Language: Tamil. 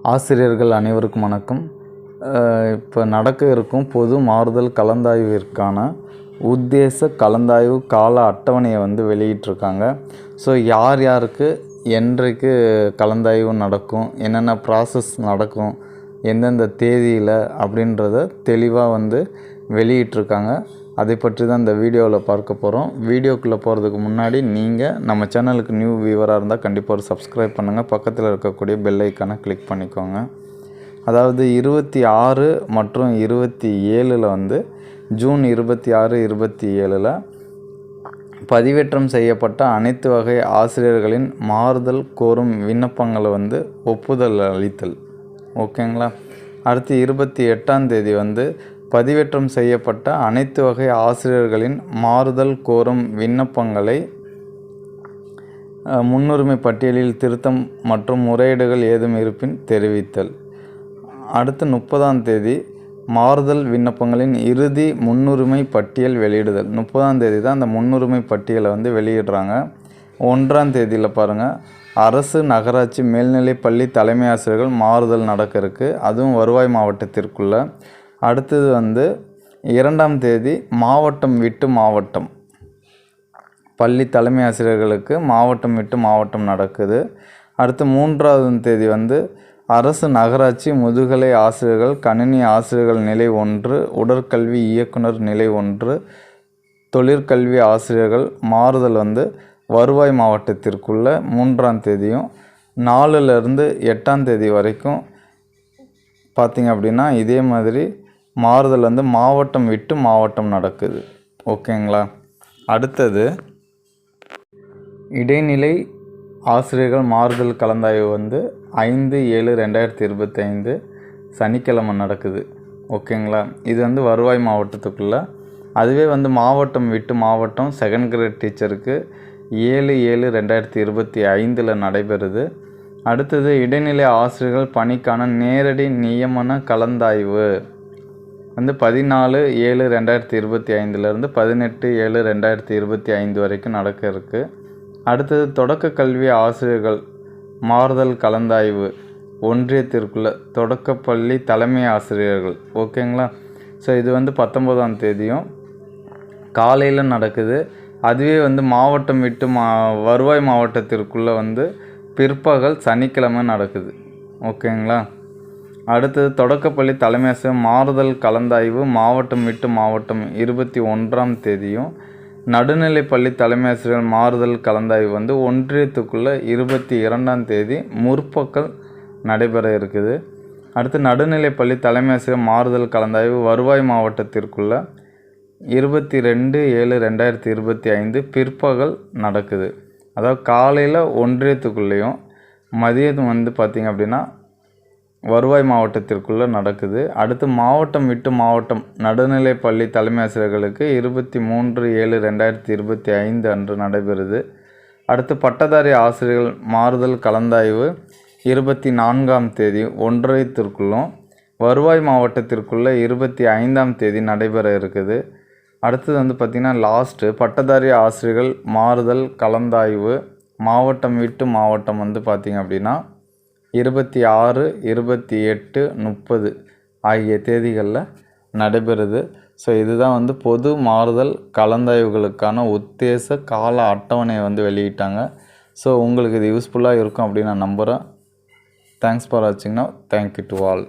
ஆசிரியர்கள் அனைவருக்கும் வணக்கம். இப்போ நடக்க இருக்கும் பொது மாறுதல் கலந்தாய்விற்கான உத்தேச கலந்தாய்வு கால அட்டவணையை வெளியிட்டிருக்காங்க. ஸோ யார் யாருக்கு என்றைக்கு கலந்தாய்வு நடக்கும், என்னென்ன ப்ராசஸ் நடக்கும், எந்தெந்த தேதியில் அப்படின்றத தெளிவாக வெளியிட்டிருக்காங்க. அதை பற்றி தான் இந்த வீடியோவில் பார்க்க போகிறோம். வீடியோக்குள்ளே போகிறதுக்கு முன்னாடி நீங்கள் நம்ம சேனலுக்கு நியூ வியூவராக இருந்தால் கண்டிப்பாக ஒரு சப்ஸ்கிரைப் பண்ணுங்கள். பக்கத்தில் இருக்கக்கூடிய பெல் ஐக்கானை கிளிக் பண்ணிக்கோங்க. அதாவது 26 மற்றும் 27 ஜூன் 26, 27 பதிவேற்றம் செய்யப்பட்ட அனைத்து வகை ஆசிரியர்களின் மாறுதல் கோரும் விண்ணப்பங்களை ஒப்புதல் அளித்தல். ஓகேங்களா. அடுத்து 28ஆம் தேதி பதிவேற்றம் செய்யப்பட்ட அனைத்து வகை ஆசிரியர்களின் மாறுதல் கோரும் விண்ணப்பங்களை முன்னுரிமை பட்டியலில் திருத்தம் மற்றும் முறையீடுகள் ஏதும் இருப்பின் தெரிவித்தல். அடுத்து 30ஆம் தேதி மாறுதல் விண்ணப்பங்களின் இறுதி முன்னுரிமை பட்டியல் வெளியிடுதல். 30ஆம் தேதி தான் அந்த முன்னுரிமை பட்டியலை வெளியிடுறாங்க. 1ஆம் தேதியில் பாருங்கள், அரசு நகராட்சி மேல்நிலை பள்ளி தலைமை ஆசிரியர்கள் மாறுதல் நடக்க இருக்குது. அதுவும் வருவாய் மாவட்டத்திற்குள்ள. அடுத்தது 2ஆம் தேதி மாவட்டம் விட்டு மாவட்டம் பள்ளி தலைமை ஆசிரியர்களுக்கு மாவட்டம் விட்டு மாவட்டம் நடக்குது. அடுத்து 3ஆம் தேதி அரசு நகராட்சி முதுகலை ஆசிரியர்கள், கணினி ஆசிரியர்கள் நிலை 1, உடற்கல்வி இயக்குனர் நிலை 1, தொழிற்கல்வி ஆசிரியர்கள் மாறுதல் வருவாய் மாவட்டத்திற்குள்ள 3ஆம் தேதியும் 4லேருந்து 8ஆம் தேதி வரைக்கும் பார்த்திங்க அப்படின்னா இதே மாதிரி மாறுதல் மாவட்டம் விட்டு மாவட்டம் நடக்குது. ஓகேங்களா. அடுத்தது இடைநிலை ஆசிரியர்கள் மாறுதல் கலந்தாய்வு 5/7/2025 சனிக்கிழமை நடக்குது. ஓகேங்களா. இது வருவாய் மாவட்டத்துக்குள்ளே. அதுவே மாவட்டம் விட்டு மாவட்டம் செகண்ட் கிரேட் டீச்சருக்கு 7/7/2025 நடைபெறுது. அடுத்தது இடைநிலை ஆசிரியர்கள் பணிக்கான நேரடி நியமன கலந்தாய்வு 14/7/2025 18/7/2025 வரைக்கும் நடக்க இருக்குது. அடுத்தது தொடக்க கல்வி ஆசிரியர்கள் மாறுதல் கலந்தாய்வு ஒன்றியத்திற்குள்ள தொடக்கப்பள்ளி தலைமை ஆசிரியர்கள். ஓகேங்களா. ஸோ இது 19ஆம் தேதியும் காலையில் நடக்குது. அதுவே மாவட்டம் விட்டு வருவாய் மாவட்டத்திற்குள்ளே பிற்பகல் சனிக்கிழமை நடக்குது. ஓகேங்களா. அடுத்தது தொடக்கப்பள்ளி தலைமை ஆசிரியர் மாறுதல் கலந்தாய்வு மாவட்டம் விட்டு மாவட்டம் 21ஆம் தேதியும், நடுநிலை பள்ளி தலைமை ஆசிரியர் மாறுதல் கலந்தாய்வு ஒன்றியத்துக்குள்ளே 22ஆம் தேதி முற்பகல் நடைபெற இருக்குது. அடுத்து நடுநிலை பள்ளி தலைமை ஆசிரியர் மாறுதல் கலந்தாய்வு வருவாய் மாவட்டத்திற்குள்ள 22/7/2025 பிற்பகல் நடக்குது. அதாவது காலையில் ஒன்றியத்துக்குள்ளேயும் மதியம் பார்த்திங்க அப்படின்னா வருவாய் மாவட்டத்திற்குள்ளே நடக்குது. அடுத்து மாவட்டம் விட்டு மாவட்டம் நடுநிலை பள்ளி தலைமை ஆசிரியர்களுக்கு 23/7/2025 அன்று நடைபெறுது. அடுத்து பட்டதாரி ஆசிரியர்கள் மாறுதல் கலந்தாய்வு 24ஆம் தேதி ஒன்றியத்திற்குள்ளும் வருவாய் மாவட்டத்திற்குள்ளே 25ஆம் தேதி நடைபெற இருக்குது. அடுத்தது பார்த்திங்கன்னா லாஸ்ட்டு பட்டதாரி ஆசிரியர்கள் மாறுதல் கலந்தாய்வு மாவட்டம் விட்டு மாவட்டம் பார்த்திங்க அப்படின்னா 26, 28, 30 ஆகிய தேதிகளில் நடைபெறுது. ஸோ இதுதான் பொது மாறுதல் கலந்தாய்வுகளுக்கான உத்தேச கால அட்டவணையை வெளியிட்டாங்க. ஸோ உங்களுக்கு இது யூஸ்ஃபுல்லாக இருக்கும் அப்படின்னு நான் நம்புகிறேன். தேங்க்ஸ் ஃபார் வாட்சிங்னா. Thank you to all.